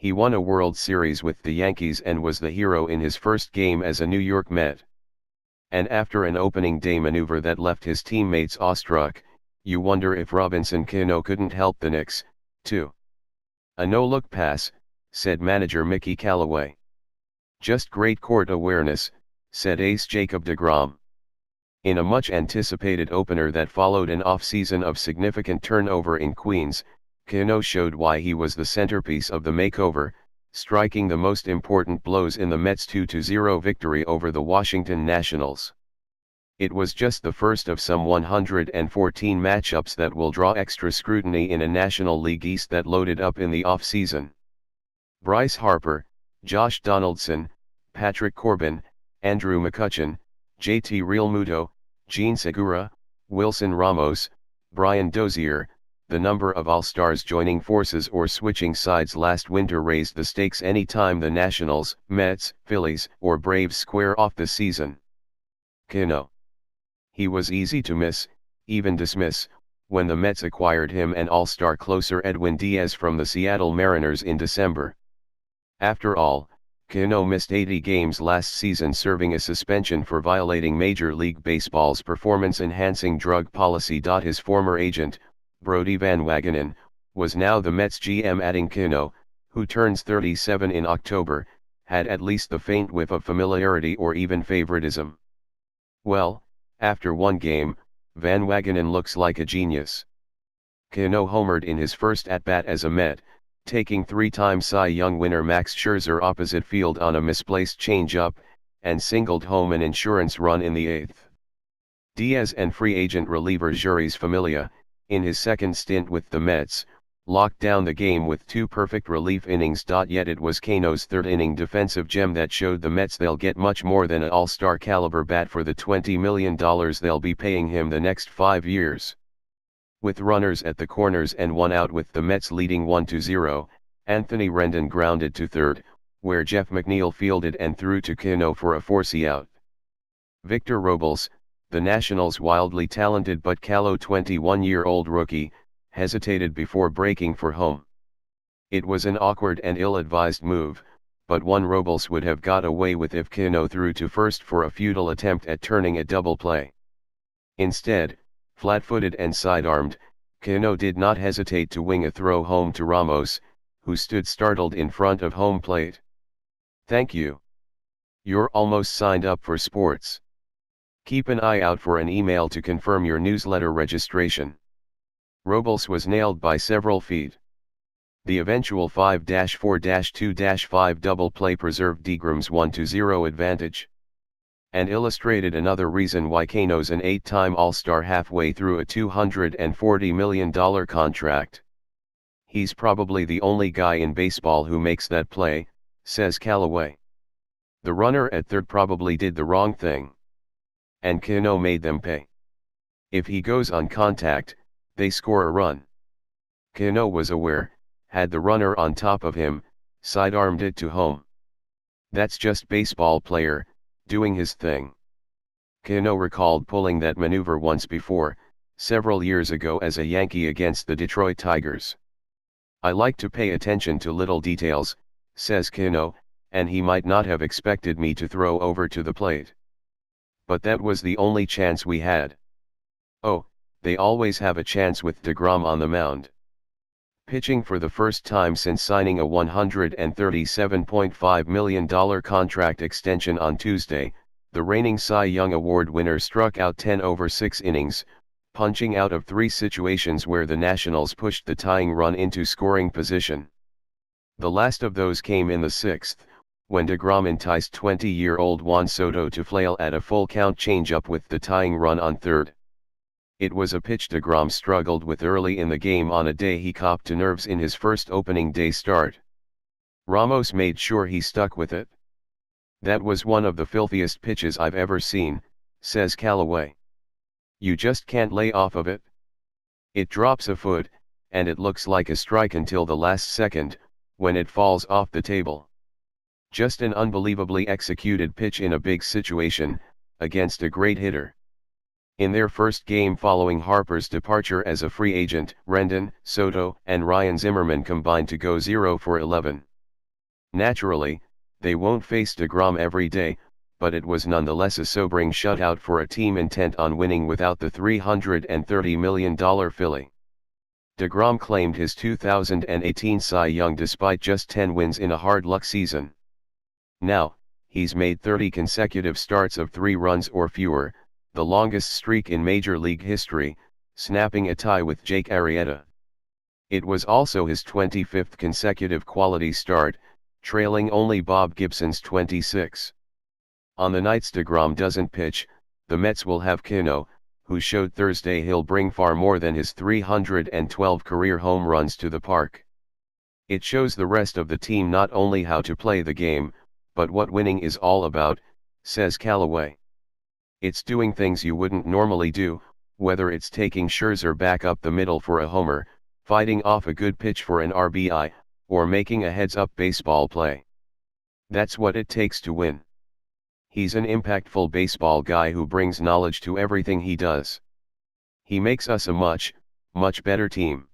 He won a World Series with the Yankees and was the hero in his first game as a New York Met. And after an opening day maneuver that left his teammates awestruck, you wonder if Robinson Cano couldn't help the Knicks, too. A no-look pass, said manager Mickey Callaway. Just great court awareness, said ace Jacob deGrom. In a much-anticipated opener that followed an off-season of significant turnover in Queens, Cano showed why he was the centerpiece of the makeover, striking the most important blows in the Mets' 2-0 victory over the Washington Nationals. It was just the first of some 114 matchups that will draw extra scrutiny in a National League East that loaded up in the off-season. Bryce Harper, Josh Donaldson, Patrick Corbin, Andrew McCutchen, JT Realmuto, Gene Segura, Wilson Ramos, Brian Dozier. The number of All-Stars joining forces or switching sides last winter raised the stakes any time the Nationals, Mets, Phillies, or Braves square off the season. Cano. He was easy to miss, even dismiss, when the Mets acquired him and All-Star closer Edwin Diaz from the Seattle Mariners in December. After all, Cano missed 80 games last season, serving a suspension for violating Major League Baseball's performance-enhancing drug policy. His former agent, Brodie Van Wagenen, was now the Mets GM, adding Cano, who turns 37 in October, had at least the faint whiff of familiarity or even favoritism. Well, after one game, Van Wagenen looks like a genius. Cano homered in his first at-bat as a Met, taking three-time Cy Young winner Max Scherzer opposite field on a misplaced changeup, and singled home an insurance run in the eighth. Diaz and free agent reliever Jeurys Familia, in his second stint with the Mets, locked down the game with two perfect relief innings. Yet it was Cano's third-inning defensive gem that showed the Mets they'll get much more than an all-star caliber bat for the $20 million they'll be paying him the next 5 years. With runners at the corners and one out with the Mets leading 1-0, Anthony Rendon grounded to third, where Jeff McNeil fielded and threw to Cano for a forcey out. Victor Robles, the Nationals' wildly talented but callow 21-year-old rookie, hesitated before breaking for home. It was an awkward and ill-advised move, but one Robles would have got away with if Cano threw to first for a futile attempt at turning a double play. Instead, flat-footed and side-armed, Cano did not hesitate to wing a throw home to Ramos, who stood startled in front of home plate. "Thank you. You're almost signed up for sports. Keep an eye out for an email to confirm your newsletter registration." Robles was nailed by several feet. The eventual 5-4-2-5 double play preserved deGrom's 1-0 advantage. And illustrated another reason why Cano's an 8-time All-Star halfway through a $240 million contract. "He's probably the only guy in baseball who makes that play," says Callaway. "The runner at third probably did the wrong thing. And Cano made them pay. If he goes on contact, they score a run." Cano was aware, had the runner on top of him, side-armed it to home. That's just baseball player, doing his thing. Cano recalled pulling that maneuver once before, several years ago as a Yankee against the Detroit Tigers. "I like to pay attention to little details," says Cano, "and he might not have expected me to throw over to the plate. But that was the only chance we had." Oh, they always have a chance with deGrom on the mound. Pitching for the first time since signing a $137.5 million contract extension on Tuesday, the reigning Cy Young Award winner struck out 10 over 6 innings, punching out of 3 situations where the Nationals pushed the tying run into scoring position. The last of those came in the 6th, when deGrom enticed 20-year-old Juan Soto to flail at a full-count changeup with the tying run on third. It was a pitch deGrom struggled with early in the game on a day he copped to nerves in his first opening day start. Ramos made sure he stuck with it. "That was one of the filthiest pitches I've ever seen," says Callaway. "You just can't lay off of it. It drops a foot, and it looks like a strike until the last second, when it falls off the table. Just an unbelievably executed pitch in a big situation, against a great hitter." In their first game following Harper's departure as a free agent, Rendon, Soto, and Ryan Zimmerman combined to go 0 for 11. Naturally, they won't face DeGrom every day, but it was nonetheless a sobering shutout for a team intent on winning without the $330 million Philly. DeGrom claimed his 2018 Cy Young despite just 10 wins in a hard-luck season. Now, he's made 30 consecutive starts of 3 runs or fewer, the longest streak in Major League history, snapping a tie with Jake Arrieta. It was also his 25th consecutive quality start, trailing only Bob Gibson's 26. On the nights DeGrom doesn't pitch, the Mets will have Cano, who showed Thursday he'll bring far more than his 312 career home runs to the park. It shows the rest of the team not only how to play the game, but what winning is all about, says Callaway. It's doing things you wouldn't normally do, whether it's taking Scherzer back up the middle for a homer, fighting off a good pitch for an RBI, or making a heads-up baseball play. That's what it takes to win. He's an impactful baseball guy who brings knowledge to everything he does. He makes us a much, much better team.